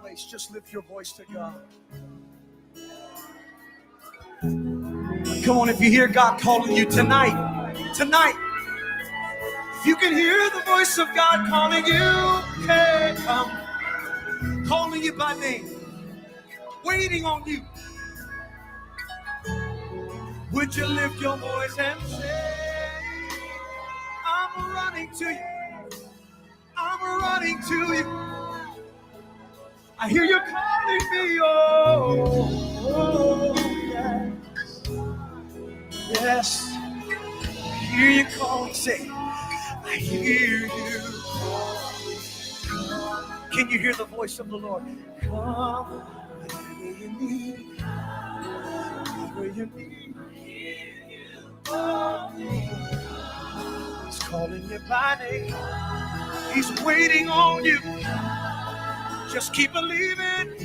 place, just lift your voice to God. Come on, if you hear God calling you tonight, if you can hear the voice of God calling you, hey, calling you by name, waiting on you, would you lift your voice and say, I'm running to you. I'm running to you. I hear you calling me. Oh, yes. I hear you calling. Say, I hear you. Can you hear the voice of the Lord? Come where you need. Where you need. He's calling you by name. He's waiting on you. Just keep believing.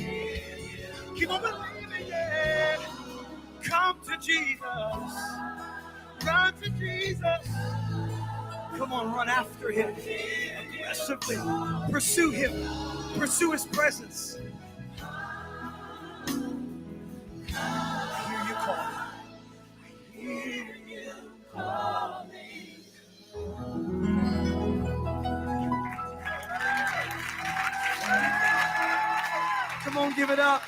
Keep on believing, yeah. Come to Jesus. Run to Jesus. Come on, run after him. Aggressively. Pursue him. Pursue his presence. I hear you calling. I hear you calling. Come on, give it up.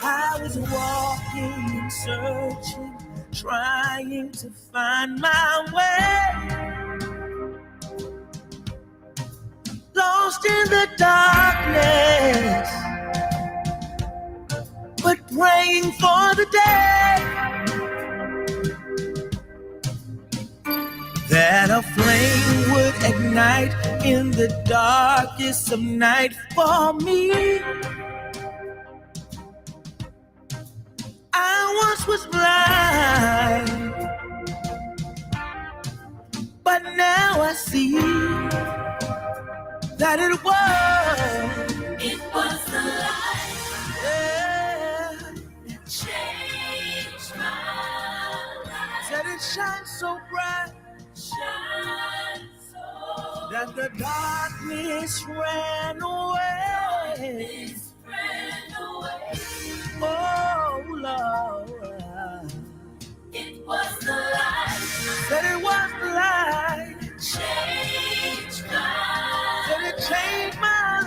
I was walking and searching, trying to find my way, lost in the darkness, but praying for the day that a flame would ignite in the darkest of night for me. I once was blind, but now I see that it was the light that changed my life. Said it shine so bright, shine so that the darkness ran away. Oh Lord, it was the light. Said it was the light. Changed my Said it changed my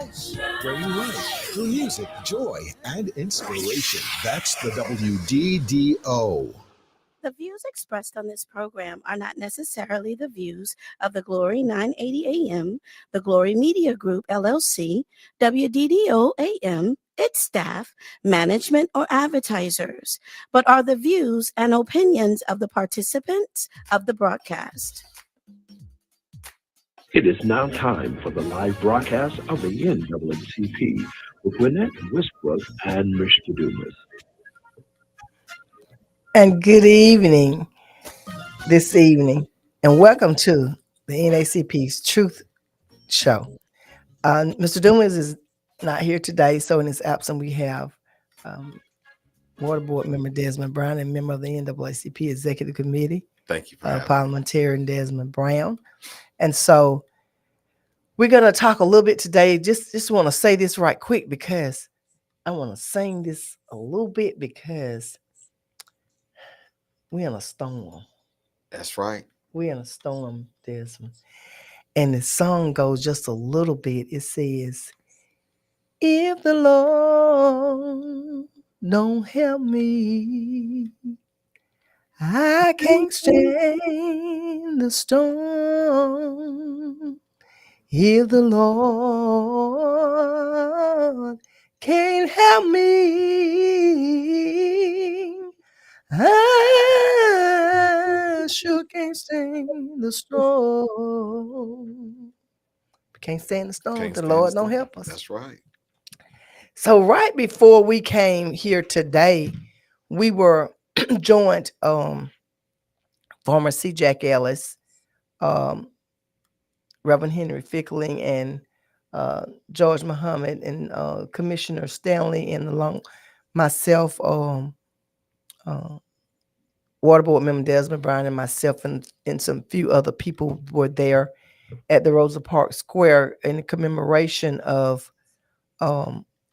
life. Bringing life through music, joy, and inspiration. That's the WDDO. The views expressed on this program are not necessarily the views of the Glory 980 AM, the Glory Media Group, LLC, WDDO AM, its staff, management, or advertisers, but are the views and opinions of the participants of the broadcast. It is now time for the live broadcast of the NAACP with Gwenette, Westbrooks, and Mr. Dumas. And good evening this evening, and welcome to the NAACP's Truth Show. Mr. Dumas is not here today, so in his absence, we have Water Board member Desmond Brown and member of the NAACP Executive Committee. Thank you for having Parliamentarian Desmond Brown. And so we're going to talk a little bit today. Just want to say this right quick because I want to sing this a little bit because we're in a storm. That's right. We're in a storm, Desmond. And the song goes just a little bit. It says, if the Lord don't help me, I can't stand the storm. If the Lord can't help me, I sure can't stand the storm. Can't stand the storm. The Lord don't help us. That's right. So right before we came here today, we were joined former C. Jack Ellis, Reverend Henry Fickling, and George Muhammad, and Commissioner Stanley, and along myself, Water Board member Desmond Brown, and myself, and some few other people were there at the Rosa Parks Square in commemoration of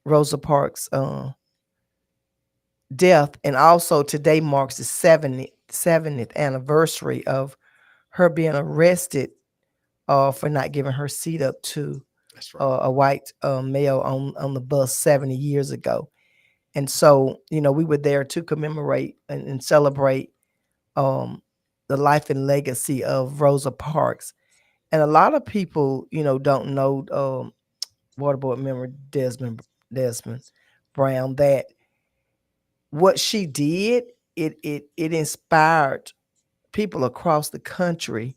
Rosa Parks' death. And also today marks the 70th anniversary of her being arrested for not giving her seat up to a white male on the bus 70 years ago. And so, we were there to commemorate and celebrate the life and legacy of Rosa Parks. And a lot of people, don't know Water Board member Desmond Brown, that what she did, it inspired people across the country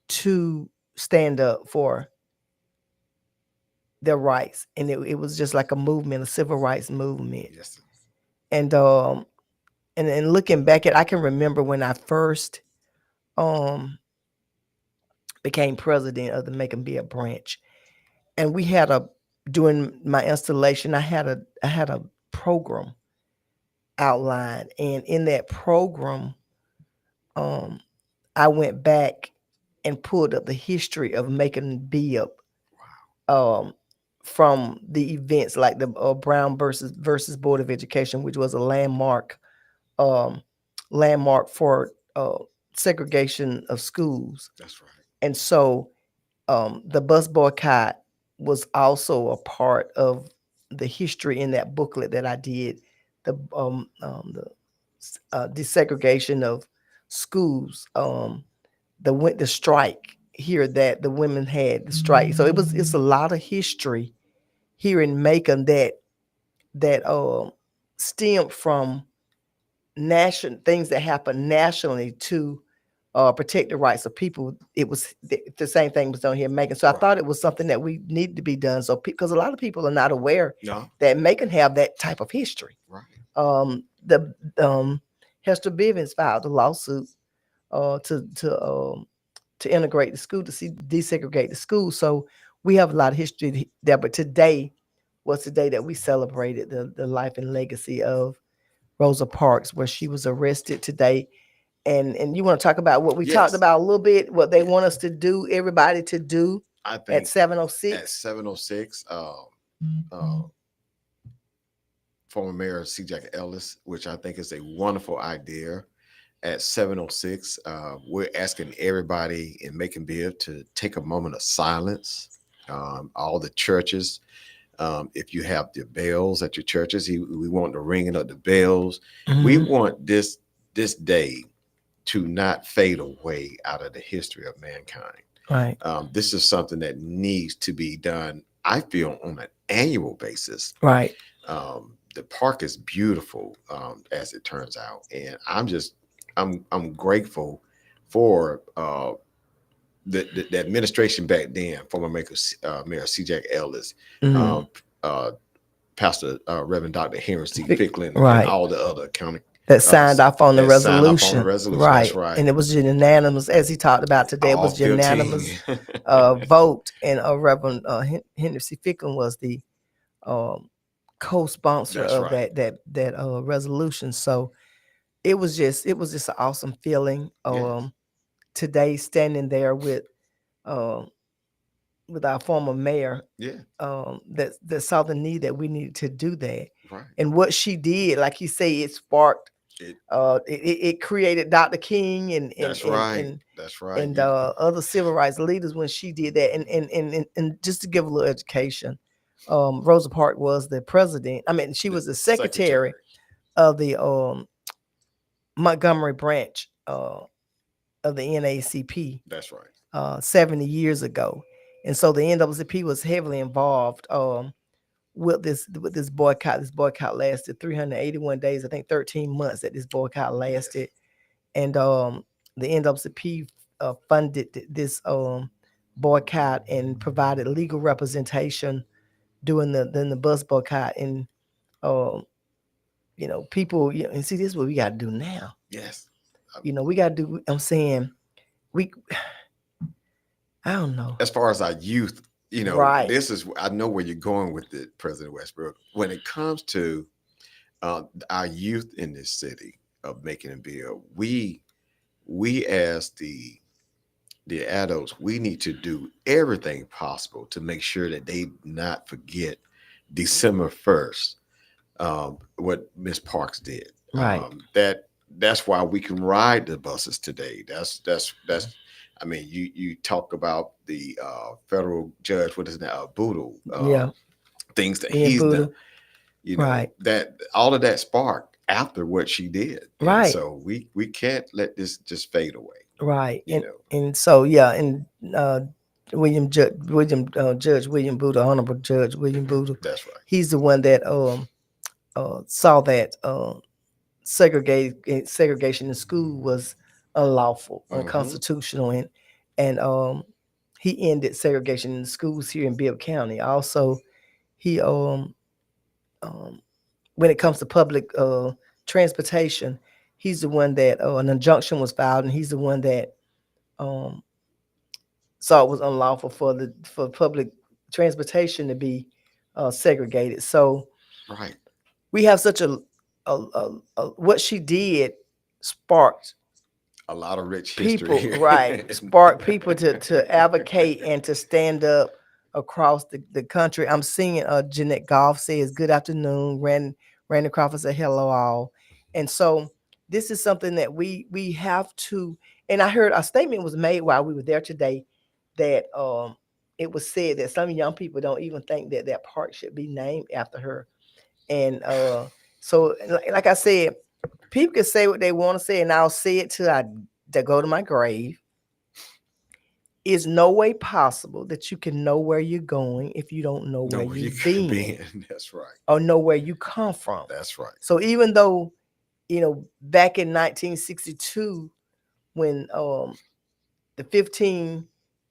to stand up for their rights. And it was just like a movement, a civil rights movement. Yes. And looking back I can remember when I first became president of the Macon Beard branch. And we had during my installation, I had a program outlined. And in that program, I went back and pulled up the history of Macon Beard from the events like the Brown versus Board of Education, which was a landmark for segregation of schools. That's right. And so the bus boycott was also a part of the history in that booklet that I did, the desegregation of schools, the strike here that the women had the strike. So it's a lot of history here in Macon that stemmed from national things that happened nationally to protect the rights of people. It was the same thing was done here in Macon. So I thought it was something that we needed to be done. So because a lot of people are not aware that Macon have that type of history. Right. Hester Bivens filed a lawsuit to integrate the school, to desegregate the school. So we have a lot of history there. But today was the day that we celebrated the life and legacy of Rosa Parks, where she was arrested today And you want to talk about what we talked about a little bit, what they want us to do, everybody to do I think at 7:06? At 7:06, former Mayor C. Jack Ellis, which I think is a wonderful idea. At 7:06, we're asking everybody in Macon Bibb to take a moment of silence. All the churches, if you have the bells at your churches, we want the ringing of the bells. We want this day to not fade away out of the history of mankind. Right. This is something that needs to be done, I feel, on an annual basis. Right. The park is beautiful, as it turns out, and I'm grateful for the administration back then, former Mayor C. Jack Ellis, Pastor Reverend Dr. Henry C. Ficklin, and all the other county that signed off on the resolution. Right. That's right. And it was unanimous, as he talked about today. It was unanimous vote, and Reverend Henry C. Ficklin was the co-sponsor of that resolution. So it was just an awesome feeling. Today, standing there with our former mayor, that saw the need that we needed to do that. Right. And what she did, like you say, it sparked. It created Dr. King and that's right. And other civil rights leaders when she did that. And just to give a little education, Rosa Parks was the president. I mean, she was the secretary of the Montgomery branch of the NAACP. That's right. 70 years ago. And so the NAACP was heavily involved with this boycott. This boycott lasted 381 days, I think 13 months that this boycott lasted. And the NAACP funded this boycott and provided legal representation during the bus boycott. And people, and see, this is what we got to do now. Yes. We got to do, I'm saying, I don't know. As far as our youth, right. This is, I know where you're going with it, President Westbrook. When it comes to our youth in this city of Macon and Bibb, we as the adults, we need to do everything possible to make sure that they not forget December 1st, what Ms. Parks did. Right. That's why we can ride the buses today. That's I mean, you talk about the federal judge, what is that, Boodle, things that he's done, right. That all of that sparked after what she did. Right. And so we can't let this just fade away. Right. And so, and Judge William Boodle, Honorable Judge William Boodle. That's right. He's the one that saw that segregation in school was unlawful, unconstitutional, and he ended segregation in the schools here in Bibb County. Also, he when it comes to public transportation, he's the one that an injunction was filed, and he's the one that saw it was unlawful for public transportation to be segregated. So, right, we have such a what she did sparked a lot of rich people, history. right? Spark people to advocate and to stand up across the country. I'm seeing Jeanette Goff says good afternoon. Randy Crawford said hello all, and so this is something that we have to. And I heard a statement was made while we were there today that it was said that some young people don't even think that that park should be named after her, and so like I said. People can say what they want to say, and I'll say it till I go to my grave. It's no way possible that you can know where you're going if you don't know where you've been. That's right. Or know where you come from. That's right. So even though, back in 1962, when the 15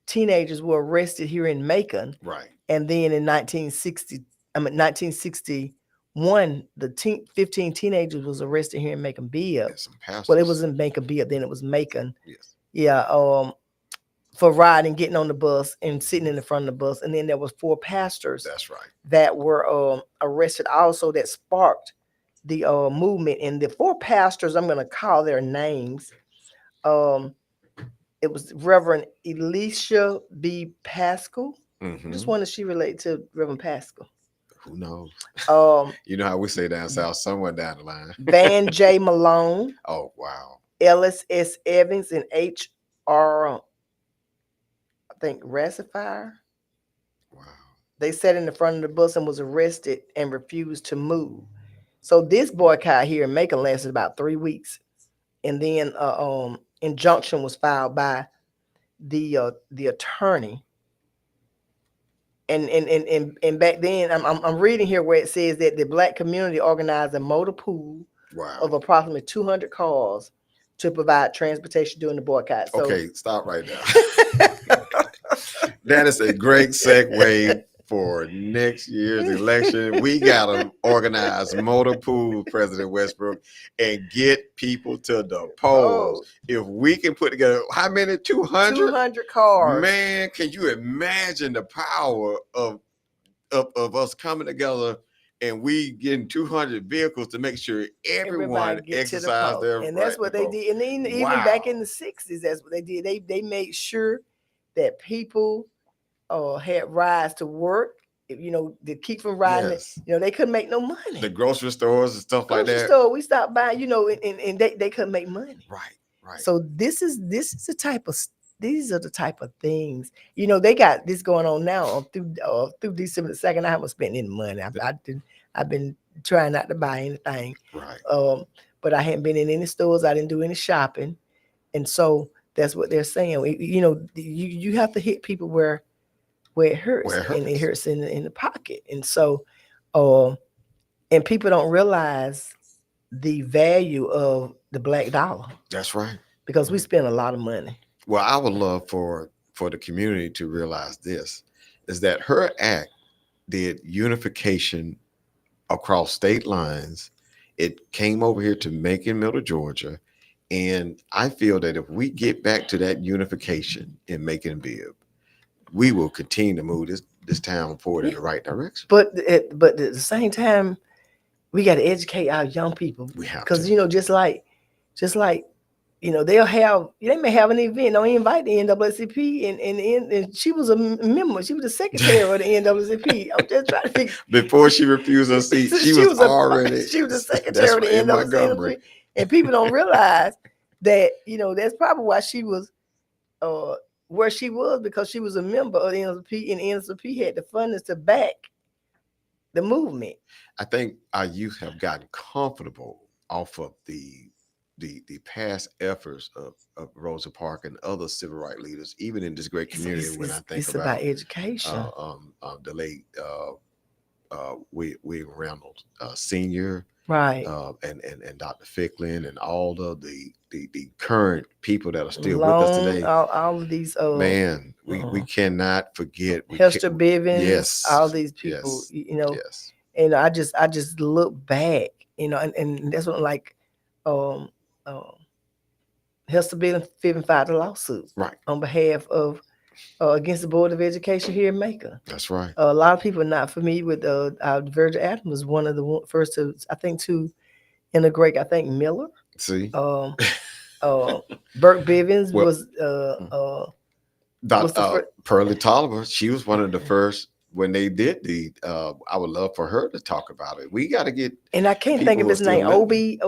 teenagers were arrested here in Macon, right, and then in 1961, the 15 teenagers was arrested here in Macon Bibb. Well, it was in Macon Bibb, then it was Macon. Yes. Yeah, for riding, getting on the bus and sitting in the front of the bus. And then there was 4 pastors. That's right. That were arrested also, that sparked the movement. And the 4 pastors, I'm going to call their names. It was Reverend Elisha B. Pascal. Mhm. Just wonder if she related to Reverend Pascal. Who knows? Um, You know how we say down south, somewhere down the line. Van J. Malone, Oh, wow. Ellis S. Evans, and H.R. I think Rassifier. Wow. They sat in the front of the bus and was arrested and refused to move. So this boycott here in Macon lasted about 3 weeks, and then injunction was filed by the attorney. And back then, I'm reading here where it says that the black community organized a motor pool Wow. of approximately 200 cars to provide transportation during the boycott. So, Okay, stop right now. That is a great segue for next year's election. We got to organize motor pool, President Westbrook, and get people to the polls. If we can put together, how many? 200? 200 cars. Man, can you imagine the power of us coming together and we getting 200 vehicles to make sure everyone exercise their and that's right what to they vote. did. And then even Wow. back in the 60s, that's what they did. They made sure that people had rides to work, to keep from riding. Yes. They couldn't make no money. The grocery stores and stuff like that. Store, we stopped by, and they couldn't make money. Right. So this is the type of these are the type of things. They got this going on now through December the 2nd. I haven't spent any money. I've been trying not to buy anything. Right. But I hadn't been in any stores. I didn't do any shopping, and so that's what they're saying. You have to hit people where it hurts, and it hurts in the pocket, and so, and people don't realize the value of the black dollar. That's right. Because we spend a lot of money. Well, I would love for the community to realize this, is that her act did unification across state lines. It came over here to Macon, Middle Georgia. And I feel that if we get back to that unification in Macon and Bibb, we will continue to move this town forward in the right direction. But at the same time, we got to educate our young people. We have because to. just like they may have an event. Don't invite the NAACP, and she was a member. She was the secretary of the NAACP. I'm just trying to figure. Before she refused her seat, she was already. She was the secretary of the NAACP, and people don't realize that that's probably why she was where she was, because she was a member of the NAACP, and the NAACP had the funders to back the movement. I think our youth have gotten comfortable off of the past efforts of Rosa Parks and other civil rights leaders, even in this great community. It's about education. The late William Reynolds Sr., right, and Dr. Ficklin, and all of the current people that are still with us today. All of these man, we cannot forget Hester Bivens. Yes, all these people. Yes. And I just look back, and that's what like. Hester Bivens filed a lawsuit on behalf of against the Board of Education here in Macon. That's right. A lot of people are not familiar with Virgil Adams was one of the first to integrate. I think Miller. See. Burke Bivens was Pearlie Tolliver. She was one of the first. When they did I would love for her to talk about it. We got to get. And I can't think of his name. Obi.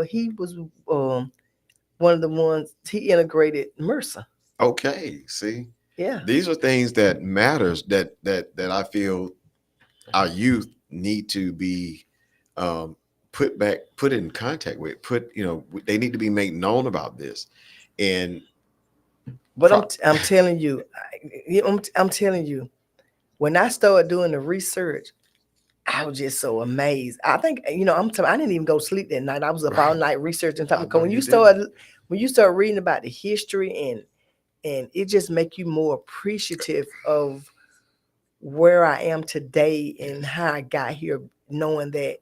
He was one of the ones. He integrated Mercer. Okay. See. Yeah. These are things that matters that I feel our youth need to be put in contact with. They need to be made known about this. But I'm telling you, I'm telling you. When I started doing the research, I was just so amazed. I think I didn't even go to sleep that night. I was up all night researching. When you start reading about the history and it just make you more appreciative of where I am today and how I got here, knowing that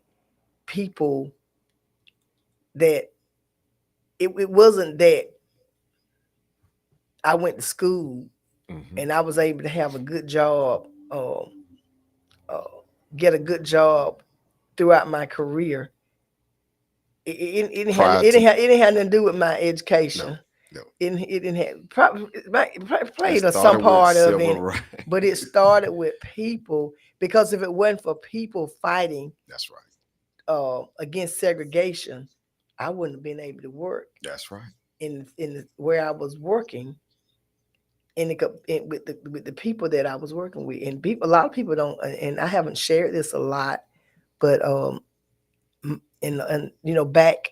people that it wasn't that I went to school and I was able to have a good job. Get a good job throughout my career. It didn't have nothing to do with my education. No. It didn't have probably played It some started with part of civil it, rights. but it started with people, because if it wasn't for people fighting That's right. against segregation, I wouldn't have been able to work That's right. where I was working with the people that I was working with. And people, a lot of people don't, and I haven't shared this a lot, but and you know, back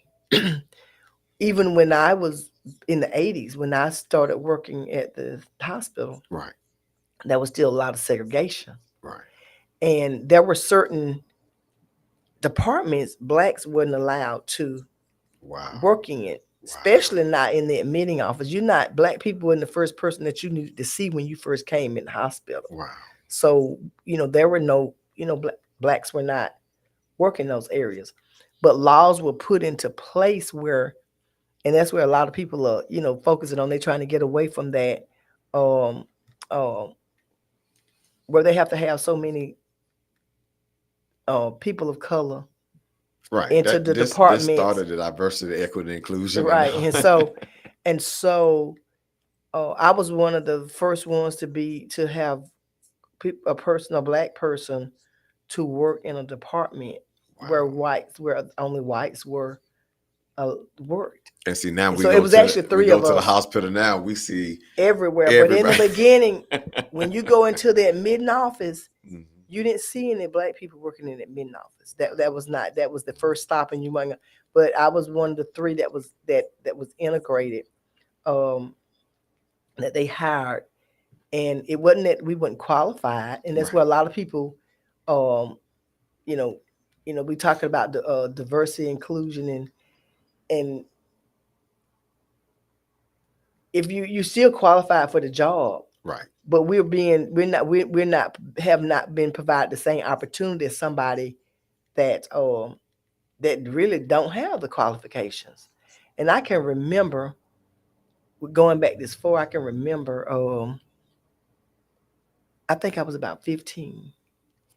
even when I was in the 80s, when I started working at the hospital, Right. there was still a lot of segregation. Right. And there were certain departments blacks wasn't allowed to Wow. work in, especially not in the admitting office. You're not, black people in the first person that you needed to see when you first came in the hospital. Wow. So, you know, there were no, you know, blacks were not working those areas. But laws were put into place where, and that's where a lot of people are, you know, focusing on. They're trying to get away from that, um, um, where they have to have so many people of color Right. into the This departments, started the diversity, equity, and inclusion. right? And so I was one of the first ones to have a person, a black person, to work in a department where only whites were worked. And see, now And so it was actually three of to the us hospital. Now we see everywhere. But in the beginning, when you go into the admitting office, you didn't see any black people working in the admitting office. That was the first stop, and you might. But I was one of the three that was integrated, that they hired, and it wasn't that we weren't qualified, and that's where a lot of people, um, you know, we talking about the diversity, inclusion, and if you still qualified for the job, right, but we're not have not been provided the same opportunity as somebody that that really don't have the qualifications. And I can remember going back this far. I can remember I think I was about 15.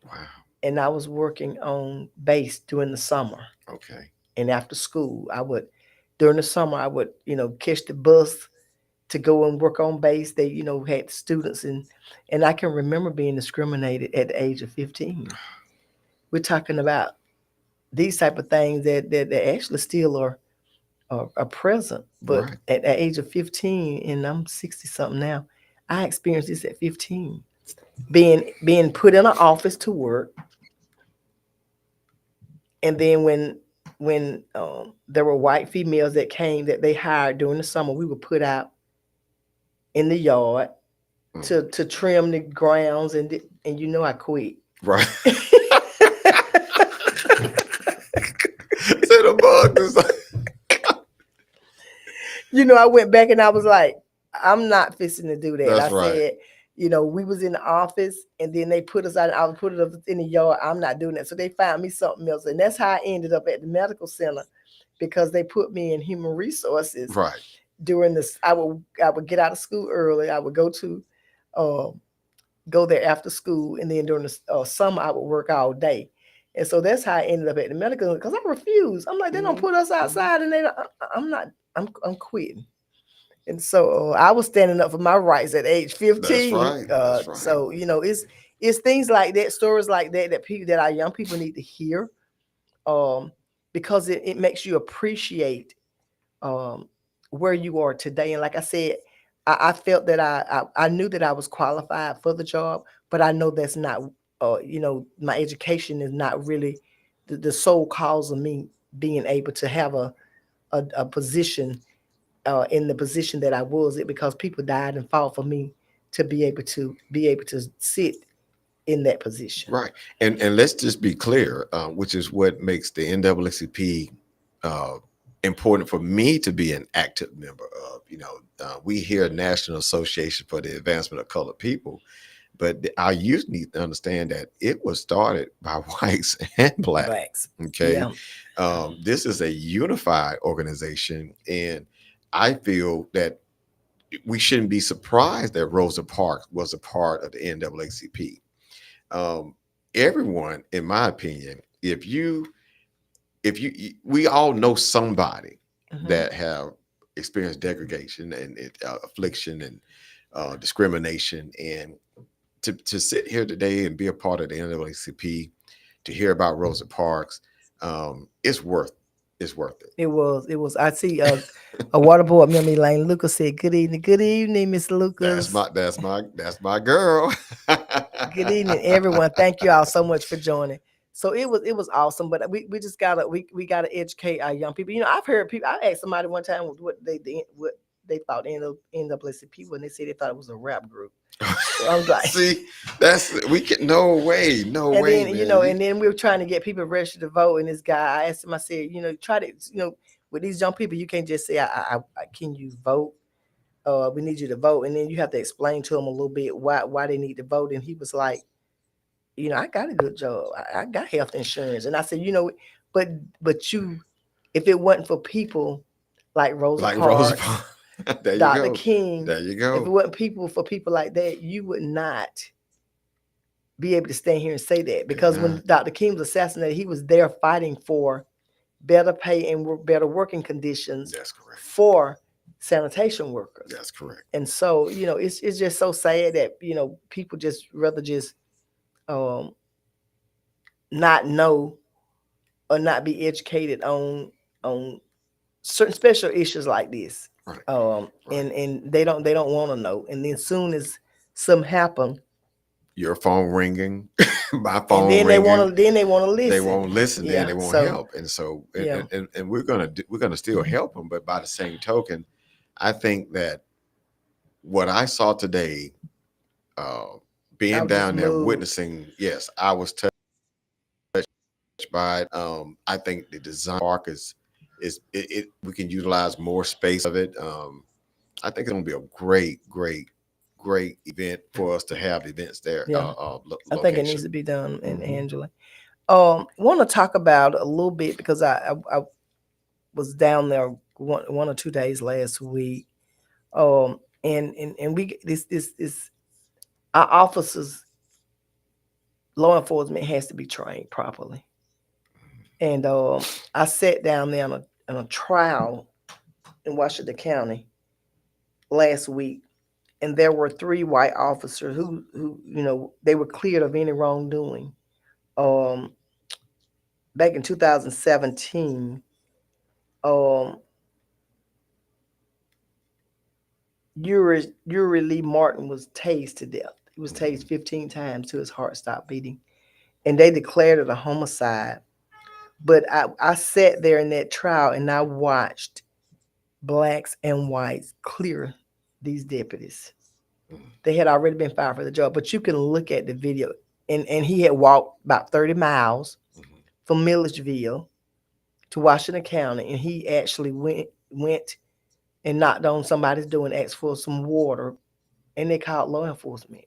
Wow. And I was working on base during the summer. Okay. And after school, during the summer, I would, catch the bus to go and work on base. They, had students, and I can remember being discriminated at the age of 15. We're talking about these type of things that actually still are present. But at the age of 15, and I'm 60 something now, I experienced this at 15. Being put in an office to work. And then when there were white females that came that they hired during the summer, we were put out in the yard to trim the grounds, and I quit. Right. Say the bug. I went back and I was like, I'm not fixing to do that. That's right. Said, we was in the office, and then they put us out. I was put it up in the yard. I'm not doing that. So they found me something else, and that's how I ended up at the medical center, because they put me in human resources. Right. During this, I would get out of school early. I would go there after school, and then during the summer I would work all day. And so that's how I ended up at the medical, because I refused. I'm like, they don't put us outside, and I'm quitting. And so I was standing up for my rights at age 15. That's right. So it's things like that, stories like that our young people need to hear, because it makes you appreciate where you are today. And like I said, I felt that I knew that I was qualified for the job, but I know that's not, my education is not really the sole cause of me being able to have a position in the position that I was in, because people died and fought for me to be able to sit in that position. Right. And let's just be clear, which is what makes the NAACP important for me to be an active member of. We hear National Association for the Advancement of Colored People, but our youth need to understand that it was started by whites and blacks. Okay. Yeah. This is a unified organization, and I feel that we shouldn't be surprised that Rosa Parks was a part of the NAACP. Everyone, in my opinion, we all know somebody that have experience degradation and affliction and discrimination. And to sit here today and be a part of the NAACP, to hear about Rosa Parks, it's worth it. It was. I see a water board member, Elaine Lucas, said, "Good evening, Miss Lucas." That's my girl. Good evening, everyone. Thank you all so much for joining. So it was awesome, but we just gotta educate our young people. I've heard people. I asked somebody one time what they thought NAACP when they said they thought it was a rap group. So I was like, see, no way. And Man. then and then we were trying to get people registered to vote. And this guy, I asked him, I said, try to with these young people, you can't just say, I can you vote? We need you to vote, and then you have to explain to them a little bit why they need to vote. And he was like, I got a good job. I got health insurance. And I said, but you, if it wasn't for people like Rosa Parks, Dr. King, there you go. If it wasn't for people like that, you would not be able to stand here and say that. Because when Dr. King was assassinated, he was there fighting for better pay and better working conditions. That's correct. For sanitation workers. That's correct. And so, it's just so sad that, people just rather just not know or not be educated on certain special issues like this. Right. And they don't want to know. And then soon as something happen, your phone ringing, my phone and then ringing. they want to listen. They won't listen. Yeah. Then they won't help. And so, Yeah. and we're gonna still help them. But by the same token, I think that what I saw today, being down there witnessing, yes, I was touched by it. I think the design park is we can utilize more space of it. I think it's gonna be a great event for us to have events there. Yeah. I think it needs to be done. And Angela, want to talk about a little bit because I was down there one or 2 days last week. And we this our officers, law enforcement has to be trained properly. And I sat down there on a trial in Washington County last week, and there were 3 white officers who they were cleared of any wrongdoing. Back in 2017, Uri Lee Martin was tased to death. He was tased 15 times till his heart stopped beating, and they declared it a homicide. But I sat there in that trial and I watched blacks and whites clear these deputies. They had already been fired for the job, but you can look at the video, and he had walked about 30 miles from Milledgeville to Washington County, and he actually went and knocked on somebody's door and asked for some water, and they called law enforcement.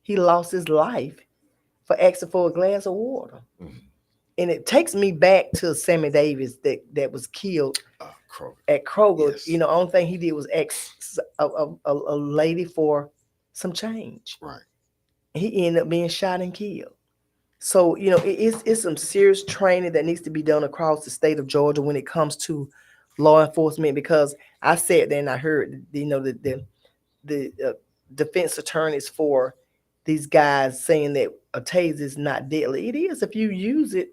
He lost his life for asking for a glass of water. And it takes me back to Sammy Davis that was killed at Kroger. Yes. Only thing he did was ask a lady for some change. Right. He ended up being shot and killed. So, it's some serious training that needs to be done across the state of Georgia when it comes to law enforcement, because I sat there and I heard, the defense attorneys for these guys saying that a taser is not deadly. It is if you use it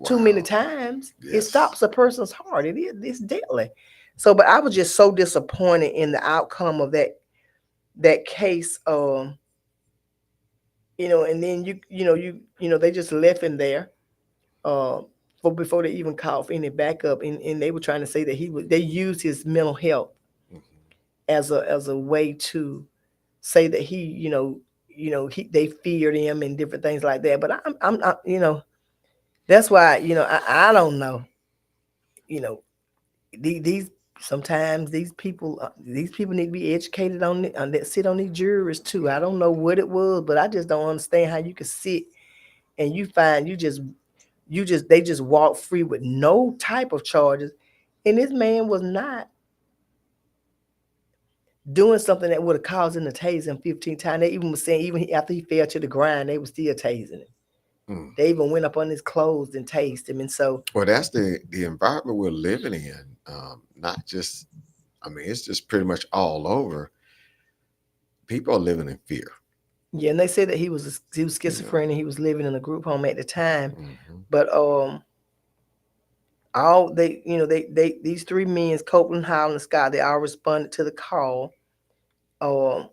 too many times. Yes. It stops a person's heart. It's deadly. So, but I was just so disappointed in the outcome of that case. And then they just left him there before they even called for any backup, and they were trying to say that they used his mental health as a way to say that they feared him and different things like that. But I'm that's why I don't know. These sometimes these people need to be educated on that sit on these juries too. I don't know what it was, but I just don't understand how you could sit and you find they just walk free with no type of charges, and this man was not doing something that would have caused him to tase him 15 times. They even was saying even after he fell to the ground, they were still tasing him. They even went up on his clothes and tased him. And so, well, that's the environment we're living in. Not just I mean, it's just pretty much all over. People are living in fear. Yeah, and they said that he was schizophrenic. He was living in a group home at the time, Mm-hmm. but all they these three men, Copeland, Howell, and Scott, they all responded to the call. Um,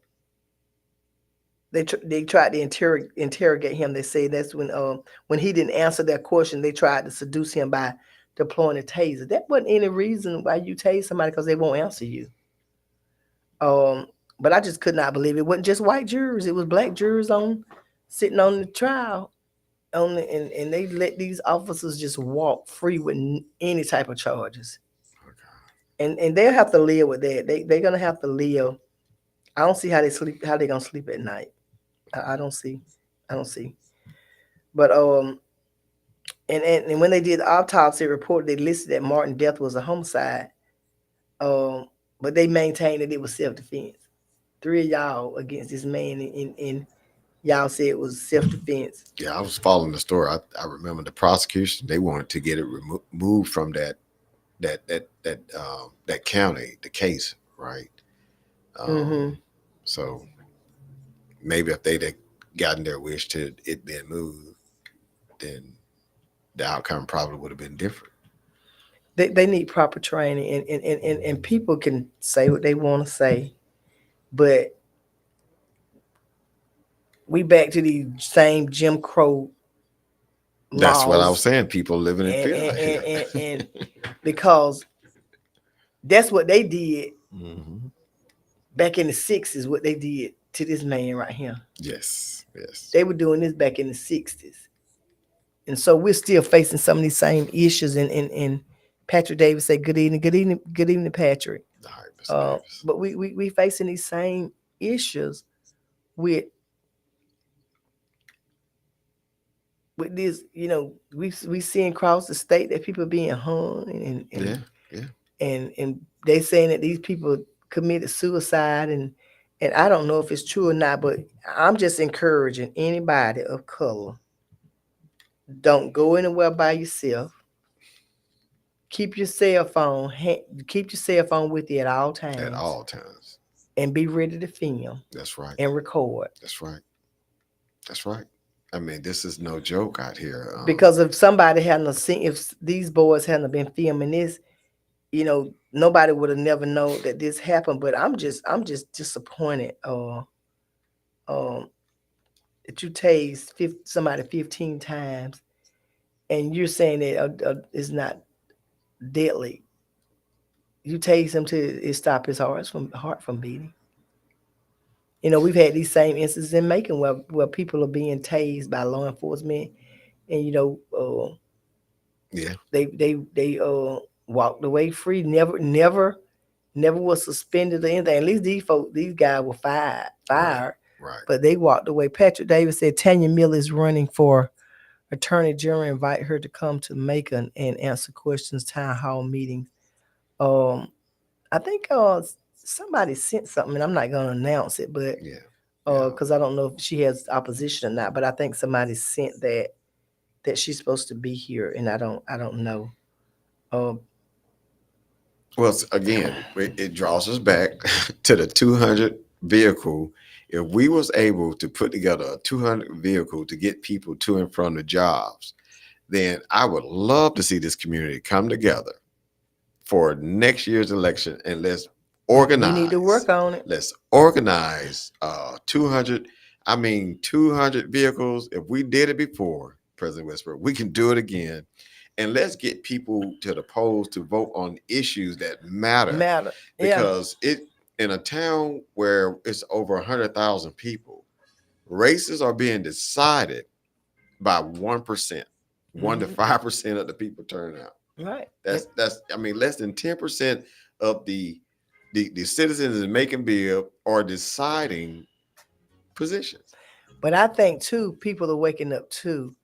they tried to interrogate him. They say that's when he didn't answer their question, they tried to seduce him by deploying a taser. That wasn't any reason why you tase somebody, because they won't answer you. But I just could not believe it wasn't just white jurors; it was black jurors sitting on the trial. And they let these officers just walk free with any type of charges, and they'll have to live with that. They're gonna have to live. I don't see how they're gonna sleep at night. I don't see. I don't see. But and when they did the autopsy report, they listed that Martin's death was a homicide. Um, but they maintained that it was self defense. Three of y'all against this man, and y'all said it was self defense. Yeah, I was following the story. I remember the prosecution, they wanted to get it removed from that county, the case, right? Mm-hmm. So maybe if they'd have gotten their wish to it being moved, then the outcome probably would have been different. They need proper training, and people can say what they want to say, but we back to these same Jim Crow That's what I was laws, saying. People living in and fear out here. and because that's what they did Mm-hmm. back in the '60s. What they did to this man right here, Yes, yes. they were doing this back in the '60s, and so we're still facing some of these same issues. And Patrick Davis said, "Good evening, good evening, good evening, Patrick." All right, Mr. Davis. But we facing these same issues with this. We seeing across the state that people being hung, Yeah, yeah. and they saying that these people committed suicide, and I don't know if it's true or not, but I'm just encouraging anybody of color, don't go anywhere by yourself. Keep your cell phone with you at all times, At all times. and be ready to film That's right. and record. That's right. That's right. I mean, this is no joke out here. Because if somebody hadn't seen, if these boys hadn't been filming this, nobody would have never known that this happened. But I'm just disappointed. That you tased somebody 15 times, and you're saying that it's not deadly. You tase him till it stop his heart from beating. We've had these same instances in Macon where people are being tased by law enforcement, and Yeah. they walked away free. Never was suspended or anything. At least these guys were fired, Right. but they walked away. Patrick Davis said Tanya Miller is running for Attorney General. Invite her to come to Macon and answer questions, town hall meetings. I think somebody sent something, and I'm not going to announce it, but Yeah. because I don't know if she has opposition or not. But I think somebody sent that she's supposed to be here, and I don't know. Well, again, it draws us back to the 200 vehicle. If we was able to put together a 200 vehicle to get people to and from the jobs, then I would love to see this community come together for next year's election, and let's organize. We need to work on it. Let's organize 200. 200 vehicles. If we did it before, President Westbrook, we can do it again. And let's get people to the polls to vote on issues that matter. Because in a town where it's over 100,000 people, races are being decided by 1%, 1 to 5% of the people turn out. Right. That's less than 10% of the citizens in Maconville are deciding positions. But I think too, people are waking up too,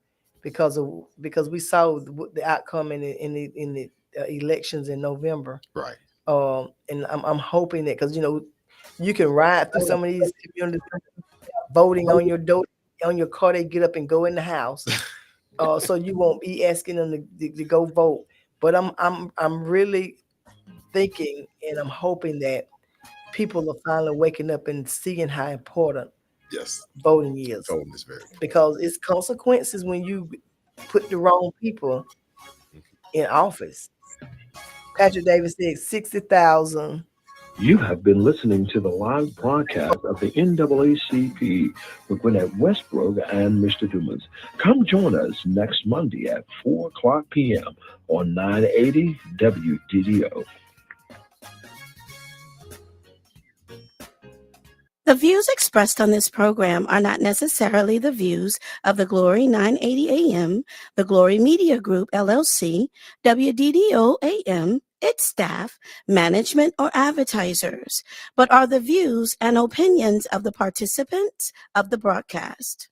because we saw the outcome in the elections in November. Right. And I'm hoping that, because you can ride through some of these communities voting on your door, on your car. They get up and go in the house, so you won't be asking them to go vote. But I'm really thinking and I'm hoping that people are finally waking up and seeing how important Yes, voting is, voting is very important. because it's consequences when you put the wrong people in office. Patrick Davis said 60,000. You have been listening to the live broadcast of the NAACP with Gwenette Westbrook and Mr. Dumas. Come join us next Monday at 4 o'clock p.m. on 980 WDDO. The views expressed on this program are not necessarily the views of the Glory 980 AM, the Glory Media Group, LLC, WDDO AM, its staff, management, or advertisers, but are the views and opinions of the participants of the broadcast.